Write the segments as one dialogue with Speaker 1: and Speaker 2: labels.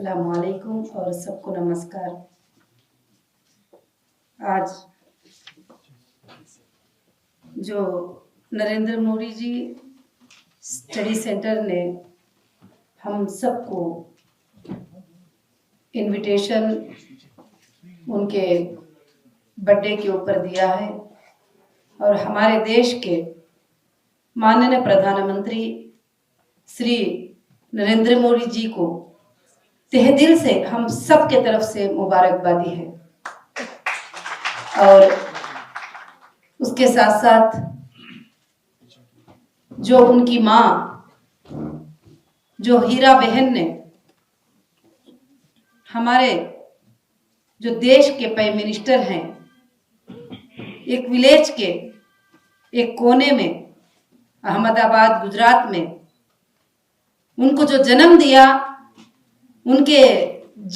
Speaker 1: अस्सलाम वालेकुम और सबको नमस्कार। आज जो नरेंद्र मोदी जी स्टडी सेंटर ने हम सबको इनविटेशन उनके बर्थडे के ऊपर दिया है और हमारे देश के माननीय प्रधानमंत्री श्री नरेंद्र मोदी जी को तहे दिल से हम सब के तरफ से मुबारकबादी है। और उसके साथ साथ जो उनकी माँ जो हीरा बहन ने हमारे जो देश के प्राइम मिनिस्टर हैं, एक विलेज के एक कोने में अहमदाबाद गुजरात में उनको जो जन्म दिया, उनके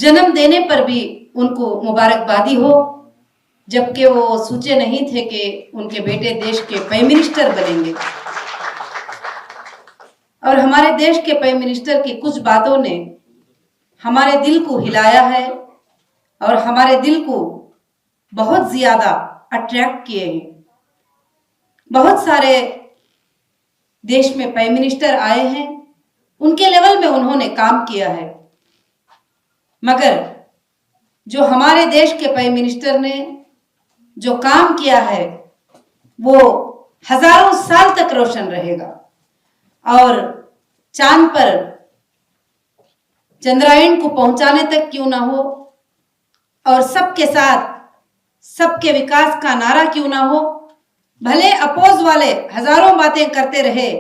Speaker 1: जन्म देने पर भी उनको मुबारकबादी हो, जबकि वो सोचे नहीं थे कि उनके बेटे देश के प्राइम मिनिस्टर बनेंगे। और हमारे देश के प्राइम मिनिस्टर की कुछ बातों ने हमारे दिल को हिलाया है और हमारे दिल को बहुत ज्यादा अट्रैक्ट किए हैं। बहुत सारे देश में प्राइम मिनिस्टर आए हैं, उनके लेवल में उन्होंने काम किया है, मगर जो हमारे देश के प्राइम मिनिस्टर ने जो काम किया है वो हजारों साल तक रोशन रहेगा। और चांद पर चंद्रायन को पहुंचाने तक क्यों ना हो और सबके साथ सबके विकास का नारा क्यों ना हो, भले अपोज वाले हजारों बातें करते रहे,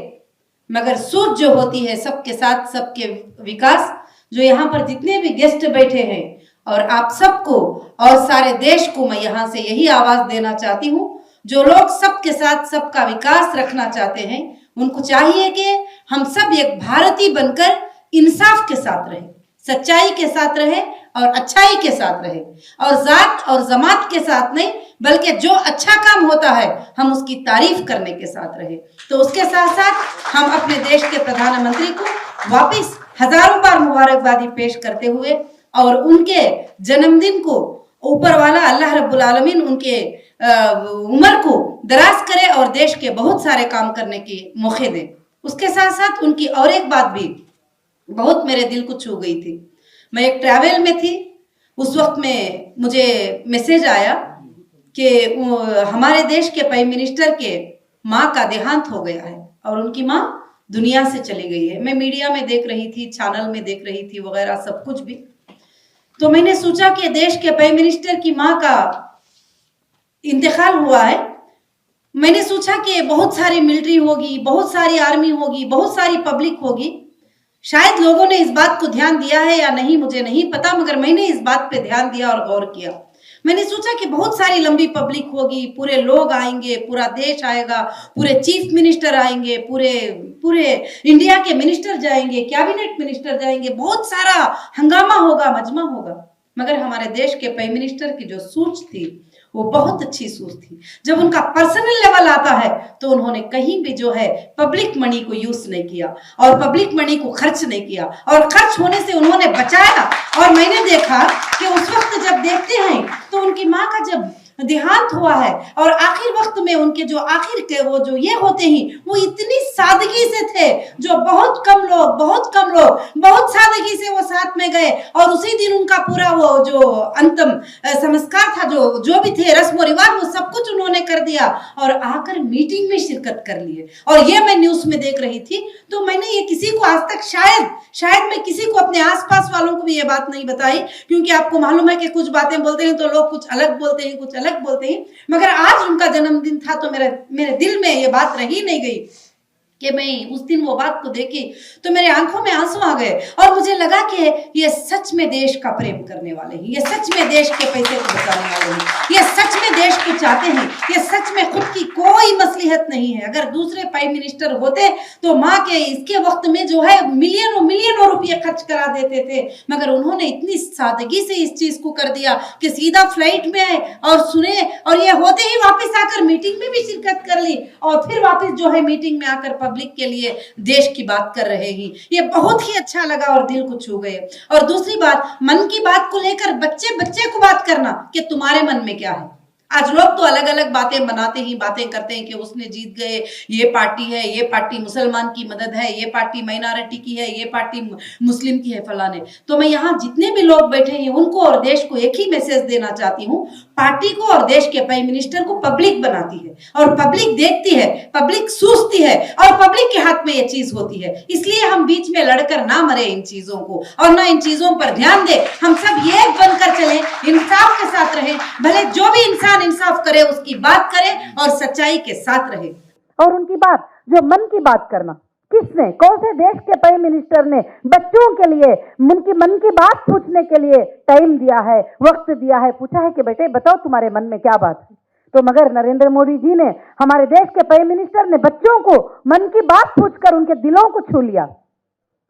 Speaker 1: मगर सोच जो होती है सबके साथ सबके विकास, जो यहाँ पर जितने भी गेस्ट बैठे हैं और आप सबको और सारे देश को मैं यहाँ से यही आवाज देना चाहती हूँ, जो लोग सबके साथ सबका विकास रखना चाहते हैं, उनको चाहिए कि हम सब एक भारतीय बनकर इंसाफ के साथ रहे, सच्चाई के साथ रहे और अच्छाई के साथ रहे, और जात और जमात के साथ नहीं, बल्कि जो अच्छा काम होता है हम उसकी तारीफ करने के साथ रहे। तो उसके साथ साथ हम अपने देश के प्रधानमंत्री को वापस हजारों बार मुबारकबादी पेश करते हुए और उनके जन्मदिन को ऊपर वाला अल्लाह रब्बुल आलमीन उनके उम्र को दराज करे और देश के बहुत सारे काम करने के मौके दे। उसके साथ साथ उनकी और एक बात भी बहुत मेरे दिल को छू गई थी। मैं एक ट्रैवल में थी, उस वक्त में मुझे मैसेज आया कि हमारे देश के प्राइम मिनिस्टर के माँ का देहांत हो गया है और उनकी माँ दुनिया से चली गई है। मैं मीडिया में देख रही थी, चैनल में देख रही थी वगैरह सब कुछ भी। तो मैंने सोचा कि देश के प्राइम मिनिस्टर की माँ का इंतकाल हुआ है। मैंने सोचा कि बहुत सारी मिलिट्री होगी, बहुत सारी आर्मी होगी, बहुत सारी पब्लिक होगी, शायद लोगों ने इस बात को ध्यान दिया है या नहीं मुझे नहीं पता, मगर मैंने इस बात पे ध्यान दिया और गौर किया। मैंने सोचा कि बहुत सारी लंबी पब्लिक होगी, पूरे लोग आएंगे, पूरा देश आएगा, पूरे चीफ मिनिस्टर आएंगे, पूरे इंडिया के मिनिस्टर जाएंगे, कैबिनेट मिनिस्टर जाएंगे, बहुत सारा हंगामा होगा, मजमा होगा। मगर हमारे देश के प्राइम मिनिस्टर की जो सोच थी वो बहुत अच्छी सोच थी। जब उनका पर्सनल लेवल आता है तो उन्होंने कहीं भी जो है पब्लिक मनी को यूज नहीं किया और पब्लिक मनी को खर्च नहीं किया, और खर्च होने से उन्होंने बचाया। और मैंने देखा कि उस वक्त जब देखते हैं तो उनकी माँ का जब देहांत हुआ है और आखिर वक्त में उनके जो आखिर के वो जो ये होते हैं वो इतनी सादगी से थे, जो बहुत कम लोग बहुत सादगी से वो साथ में गए और उसी दिन उनका पूरा वो जो अंतिम संस्कार था, जो भी थे रस्म रिवाज, वो सब कुछ उन्होंने कर दिया और आकर मीटिंग में शिरकत कर लिए। और ये मैं न्यूज में देख रही थी, तो मैंने ये किसी को आज तक शायद मैं किसी को अपने आसपास वालों को भी ये बात नहीं बताई, क्योंकि आपको मालूम है कि कुछ बातें बोलते हैं तो लोग कुछ अलग बोलते हैं, कुछ अलग बोलते हैं। मगर आज उनका जन्मदिन था तो मेरे दिल में ये बात रही नहीं गई कि मैं उस दिन वो बात को देखी तो मेरे आंखों में आंसू आ गए और मुझे लगा कि ये सच में देश का प्रेम करने वाले हैं, ये सच में देश के पैसे को बचाने वाले हैं, ये सच में देश को चाहते हैं, ये सच में खुद की कोई मसलिहत नहीं है। अगर दूसरे प्राइम मिनिस्टर होते तो माँ के इसके वक्त में जो है मिलियनों रुपये खर्च करा देते थे, मगर उन्होंने इतनी सादगी से इस चीज को कर दिया कि सीधा फ्लाइट में आए और सुने और ये होते ही वापस आकर मीटिंग में भी शिरकत कर ली और फिर वापस जो है मीटिंग में आकर पब्लिक के लिए देश की बात कर रहे हैं। ये बहुत ही अच्छा लगा और दिल को छू गए। और दूसरी बात, मन की बात को लेकर बच्चे बच्चे को बात करना कि तुम्हारे मन में क्या है। आज लोग तो अलग अलग बातें बनाते ही बातें करते हैं कि उसने जीत गए, ये पार्टी है, ये पार्टी मुसलमान की मदद है, ये पार्टी माइनॉरिटी की है, ये पार्टी मुस्लिम की है, फलाने। तो मैं यहाँ जितने भी लोग बैठे हैं उनको और देश को एक ही मैसेज देना चाहती हूँ, पार्टी को और देश के प्राइम मिनिस्टर को पब्लिक बनाती है और पब्लिक देखती है, पब्लिक सूझती है और पब्लिक के हाथ में ये चीज होती है। इसलिए हम बीच में लड़कर ना मरे इन चीजों को और ना इन चीजों पर ध्यान दे। हम सब एक बनकर चलें, इंसाफ के साथ रहें। भले जो भी इंसान इंसाफ करे उसकी बात करे और सच्चाई के साथ रहे।
Speaker 2: और उनकी बात, जो मन की बात करना, किसने, कौन से देश के प्राइम मिनिस्टर ने बच्चों के लिए उनकी मन की बात पूछने के लिए टाइम दिया है, वक्त दिया है, पूछा है कि बेटे बताओ तुम्हारे मन में क्या बात है? तो मगर नरेंद्र मोदी जी ने, हमारे देश के प्राइम मिनिस्टर ने बच्चों को मन की बात पूछकर उनके दिलों को छू लिया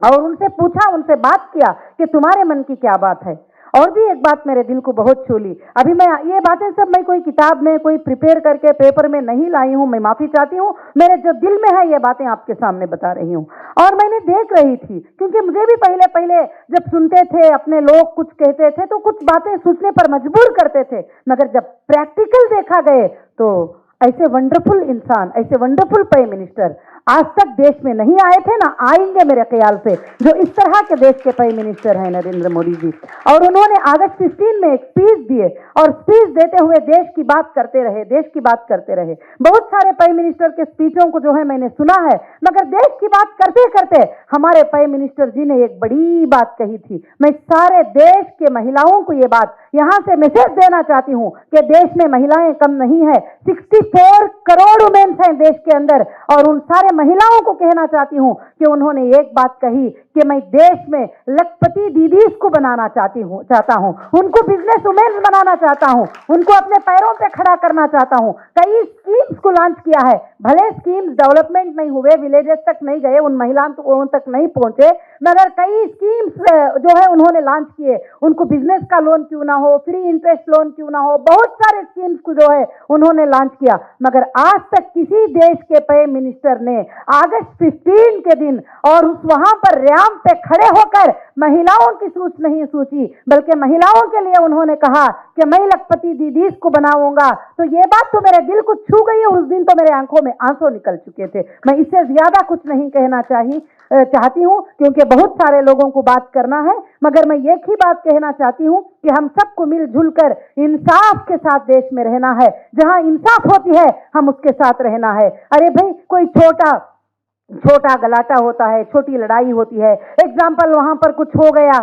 Speaker 2: और उनसे पूछा, उनसे बात किया कि तुम्हारे मन की क्या बात है। और भी एक बात मेरे दिल को बहुत छू ली। अभी मैं ये बातें सब मैं कोई किताब में कोई प्रिपेयर करके पेपर में नहीं लाई हूं, मैं माफी चाहती हूं। मेरे जो दिल में है ये बातें आपके सामने बता रही हूं। और मैंने देख रही थी, क्योंकि मुझे भी पहले पहले जब सुनते थे अपने लोग कुछ कहते थे तो कुछ बातें सोचने पर मजबूर करते थे, मगर जब प्रैक्टिकल देखा गए तो ऐसे वंडरफुल इंसान, ऐसे वंडरफुल प्राइम मिनिस्टर आज तक देश में नहीं आए थे, ना आएंगे मेरे ख्याल से, जो इस तरह के देश के प्राइम मिनिस्टर हैं नरेंद्र मोदी जी। और उन्होंने अगस्त 15 में एक स्पीच दिए और स्पीच देते हुए देश की बात करते रहे, देश की बात करते रहे। बहुत सारे प्राइम मिनिस्टर के स्पीचों को जो है मैंने सुना है, मगर देश की बात करते करते हमारे प्राइम मिनिस्टर जी ने एक बड़ी बात कही थी। मैं सारे देश के महिलाओं को ये बात यहां से मैसेज देना चाहती हूं कि देश में महिलाएं कम नहीं है, 64 करोड़ वुमेन्स हैं देश के अंदर। और उन सारे महिलाओं को कहना चाहती हूं कि उन्होंने एक बात कही कि मैं देश में लखपति दीदीज को बनाना चाहता हूं, उनको बिजनेस वुमेन बनाना चाहता हूं, उनको अपने पैरों पे खड़ा करना चाहता हूं। कई स्कीम्स को लॉन्च किया है, भले स्कीम्स डेवलपमेंट नहीं हुए, विलेजेस तक नहीं गए, उन महिलाओं तक नहीं पहुंचे, मगर कई स्कीम्स जो है उन्होंने लॉन्च किए। उनको बिजनेस का लोन क्यों ना हो, फ्री इंटरेस्ट लोन क्यों ना हो, बहुत सारे स्कीम्स को जो है उन्होंने लॉन्च किया। मगर आज तक किसी देश के प्राइम मिनिस्टर ने अगस्त 15 के दिन और वहां पर रैंप पे खड़े होकर महिलाओं की सोच नहीं सोची, बल्कि महिलाओं के लिए उन्होंने कहा कि मैं लखपति दीदीज को बनाऊंगा। तो ये बात तो मेरे दिल को छू गई है। उस दिन तो मेरे आंखों में आंसू निकल चुके थे। मैं इससे ज्यादा कुछ नहीं कहना चाहती हूं, क्योंकि बहुत सारे लोगों को बात करना है, मगर मैं एक ही बात कहना चाहती हूं कि हम सबको मिलजुल कर इंसाफ के साथ देश में रहना है। जहां इंसाफ होती है हम उसके साथ रहना है। अरे भाई, कोई छोटा गलाटा होता है, छोटी लड़ाई होती है, एग्जाम्पल वहां पर कुछ हो गया,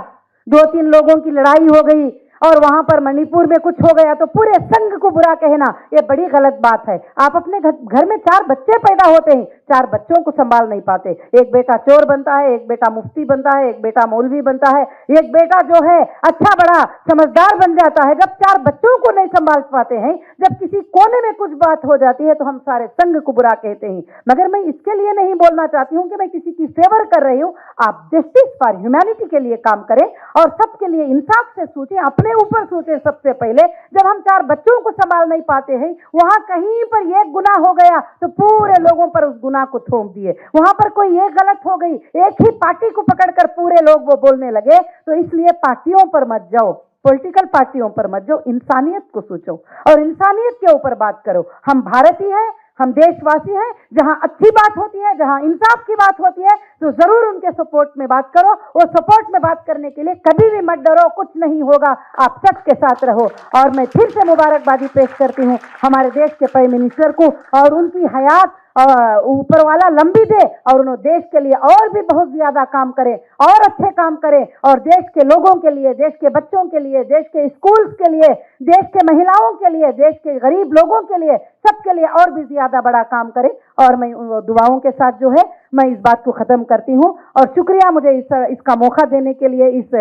Speaker 2: 2-3 लोगों की लड़ाई हो गई और वहां पर मणिपुर में कुछ हो गया तो पूरे संघ को बुरा कहना ये बड़ी गलत बात है। आप अपने घर में 4 बच्चे पैदा होते हैं, 4 बच्चों को संभाल नहीं पाते। एक बेटा चोर बनता है, एक बेटा मुफ्ती बनता है, एक बेटा मौलवी बनता है, एक बेटा जो है अच्छा बड़ा समझदार बन जाता है। जब 4 बच्चों को नहीं संभाल पाते हैं, जब किसी कोने में कुछ बात हो जाती है तो हम सारे संघ को बुरा कहते हैं। मगर मैं इसके लिए नहीं बोलना चाहती हूं कि मैं किसी की फेवर कर रही हूं। आप जस्टिस फॉर ह्यूमैनिटी के लिए काम करें और सबके लिए इंसाफ से सोचें, अपने ऊपर सोचें। सबसे पहले जब हम 4 बच्चों को संभाल नहीं पाते हैं, वहां कहीं पर एक गुनाह हो गया तो पूरे लोगों पर उस गुनाह को थोप दिए। वहां पर कोई एक गलत हो गई, एक ही पार्टी को पकड़कर पूरे लोग वो बोलने लगे। तो इसलिए पार्टियों पर मत जाओ, पॉलिटिकल पार्टियों पर मत जाओ, इंसानियत को सोचो और इंसानियत के ऊपर बात करो। हम भारतीय हैं, हम देशवासी हैं। जहां अच्छी बात होती है, जहां इंसाफ की बात होती है, तो जरूर उनके सपोर्ट में बात करो। और सपोर्ट में बात करने के लिए कभी भी मत डरो, कुछ नहीं होगा, आप सबके साथ रहो। और मैं फिर से मुबारकबादी पेश करती हूं हमारे देश के प्राइम मिनिस्टर को, और उनकी हयात ऊपर वाला लंबी दे और उन्होंने देश के लिए और भी बहुत ज्यादा काम करें और अच्छे काम करें, और देश के लोगों के लिए, देश के बच्चों के लिए, देश के स्कूल्स के लिए, देश के महिलाओं के लिए, देश के गरीब लोगों के लिए, सबके लिए और भी ज्यादा बड़ा काम करें। और मैं दुआओं के साथ जो है मैं इस बात को खत्म करती हूँ। और शुक्रिया मुझे इसका मौका देने के लिए, इस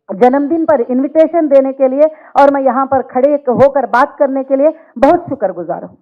Speaker 2: जन्मदिन पर इनविटेशन देने के लिए, और मैं यहाँ पर खड़े होकर बात करने के लिए बहुत शुक्रगुजार हूँ।